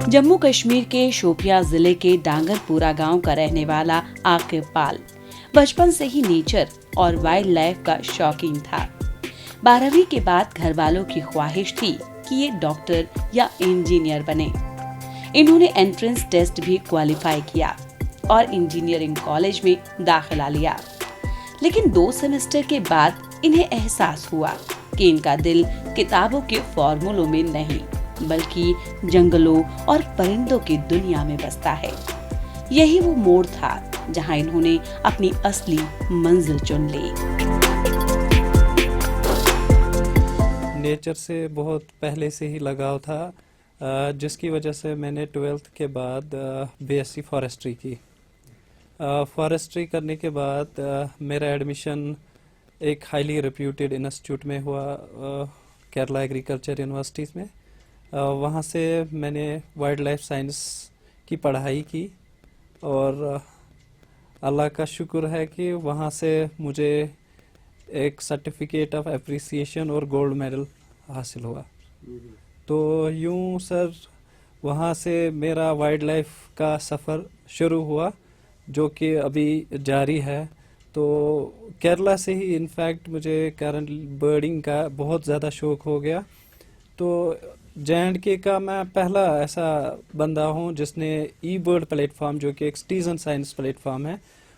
जम्मू कश्मीर के शोपियां जिले के डांगरपुरा गांव का रहने वाला आकिब पाल बचपन से ही नेचर और वाइल्ड लाइफ का शौकीन था। 12वीं के बाद घर वालों की ख्वाहिश थी कि ये डॉक्टर या इंजीनियर बने। इन्होंने एंट्रेंस टेस्ट भी क्वालिफाई किया और इंजीनियरिंग कॉलेज में दाखिला लिया। लेकिन 2 सेमेस्टर के बाद इन्हें एहसास हुआ कि इनका दिल किताबों के फॉर्मूलों में नहीं बल्कि जंगलों और परिंदों की दुनिया में बसता है। यही वो मोड़ था जहां इन्होंने अपनी असली मंजिल चुन ली। नेचर से बहुत पहले से ही लगाव था, जिसकी वजह से मैंने 12th के बाद BSc फॉरेस्ट्री की। फॉरेस्ट्री करने के बाद मेरा एडमिशन एक हाईली रेप्यूटेड इंस्टीट्यूट में हुआ, केरला एग्रीकल्चर यूनिवर्सिटी में। वहाँ से मैंने वाइल्ड लाइफ साइंस की पढ़ाई की और अल्लाह का शुक्र है कि वहाँ से मुझे एक सर्टिफिकेट ऑफ एप्रिसिएशन और गोल्ड मेडल हासिल हुआ। तो यूँ सर वहाँ से मेरा वाइल्ड लाइफ का सफ़र शुरू हुआ, जो कि अभी जारी है। तो केरला से ही इनफैक्ट मुझे करंट बर्डिंग का बहुत ज़्यादा शौक़ हो गया। तो J&K का मैं पहला ऐसा बंदा हूँ जिसने eBird प्लेटफॉर्म, जो कि एक सिटीजन साइंस प्लेटफॉर्म है,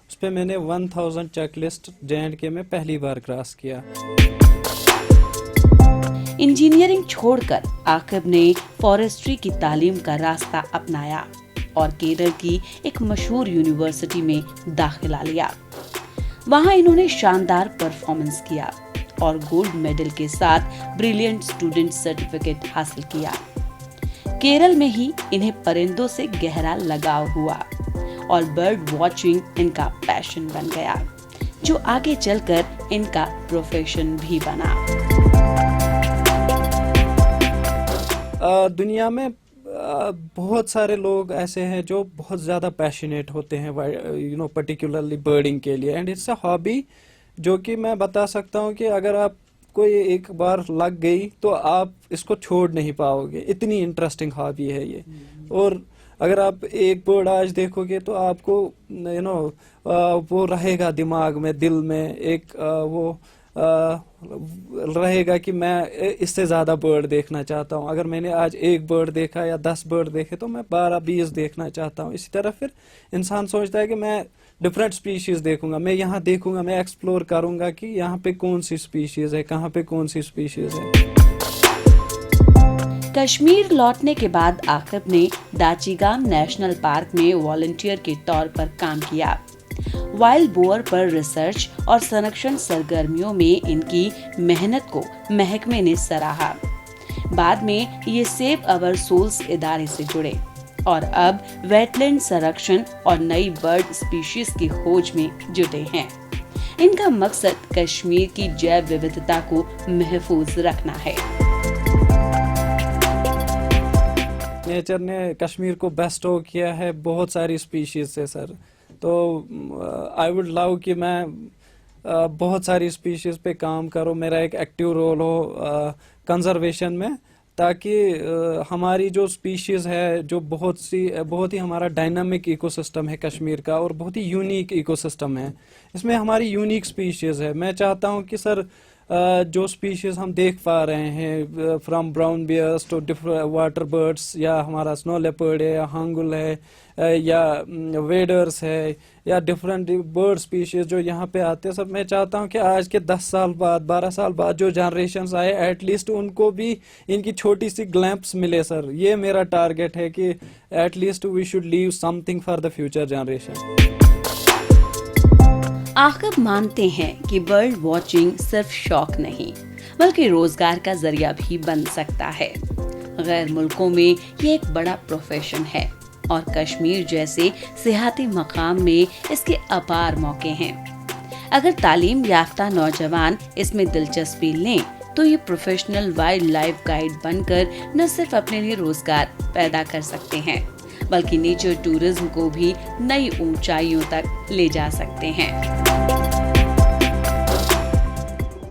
उस पर मैंने 1000 चेकलिस्ट J&K में पहली बार क्रॉस किया। इंजीनियरिंग छोड़कर आकिब ने फॉरेस्ट्री की तालीम का रास्ता अपनाया और केरल की एक मशहूर यूनिवर्सिटी में दाखिला लिया। वहां इन्होंने शानदार परफॉर्मेंस किया और गोल्ड मेडल के साथ ब्रिलियंट स्टूडेंट सर्टिफिकेट हासिल किया। केरल में ही इन्हें परिंदों से गहरा लगाव हुआ और बर्ड वॉचिंग इनका पैशन बन गया, जो आगे चलकर इनका प्रोफेशन भी बना। दुनिया में बहुत सारे लोग ऐसे हैं जो बहुत ज़्यादा पैशनेट होते हैं पर्टिकुलरली बर्डिंग के लिए, एंड इट्स अ हॉबी जो कि मैं बता सकता हूँ कि अगर आप कोई एक बार लग गई तो आप इसको छोड़ नहीं पाओगे, इतनी इंटरेस्टिंग हॉबी है ये। और अगर आप एक बर्ड आज देखोगे तो आपको वो रहेगा दिमाग में, दिल में एक वो रहेगा कि मैं इससे ज़्यादा बर्ड देखना चाहता हूँ। अगर मैंने आज एक बर्ड देखा या 10 बर्ड देखे तो मैं 12-20 देखना चाहता हूँ। इसी तरह फिर इंसान सोचता है कि मैं डिफरेंट स्पीशीज़ देखूंगा, मैं यहाँ देखूंगा, मैं एक्सप्लोर करूंगा कि यहाँ पे कौन सी स्पीशीज़ है, कहाँ पे कौन सी स्पीशीज़ है। कश्मीर लौटने के बाद आकिब ने दाचीगाम नेशनल पार्क में वॉलंटियर के तौर पर काम किया। वाइल्ड बोअर पर रिसर्च और संरक्षण सरगर्मियों में इनकी मेहनत को महकमे ने सराहा। बाद में ये सेव अवर सोल्स इदारे से जुड़े और अब वेटलैंड संरक्षण और नई बर्ड स्पीशीज की खोज में जुटे हैं। इनका मकसद कश्मीर की जैव विविधता को महफूज रखना है। नेचर ने कश्मीर को बेस्टो किया है बहुत सारी स्पीशीज से सर। तो आई वुड लव कि मैं बहुत सारी स्पीशीज पे काम करूं, मेरा एक एक्टिव रोल हो कंजर्वेशन में, ताकि हमारी जो स्पीशीज़ है, जो बहुत ही हमारा डायनामिक इकोसिस्टम है कश्मीर का और बहुत ही यूनिक इकोसिस्टम है, इसमें हमारी यूनिक स्पीशीज़ है। मैं चाहता हूं कि सर जो स्पीशीज़ हम देख पा रहे हैं, from brown bears to water birds, या हमारा स्नो लेपर्ड है, या हांगुल है, या वेडर्स है, या डिफरेंट बर्ड स्पीशीज़ जो यहाँ पे आते हैं, सब मैं चाहता हूँ कि आज के 10 साल बाद, 12 साल बाद जो जनरेशन्स आए, एटलीस्ट उनको भी इनकी छोटी सी ग्लैम्प्स मिले सर। ये मेरा टारगेट है कि at least we should leave something for the future generation. Aqib मानते हैं कि बर्ड वॉचिंग सिर्फ शौक नहीं बल्कि रोजगार का जरिया भी बन सकता है। गैर मुल्कों में ये एक बड़ा प्रोफेशन है और कश्मीर जैसे सियाहती मकाम में इसके अपार मौके हैं। अगर तालीम याफ्ता नौजवान इसमें दिलचस्पी लें तो ये प्रोफेशनल वाइल्ड लाइफ गाइड बनकर न सिर्फ अपने लिए रोजगार पैदा कर सकते हैं बल्कि नेचर टूरिज्म को भी नई ऊंचाइयों तक ले जा सकते हैं।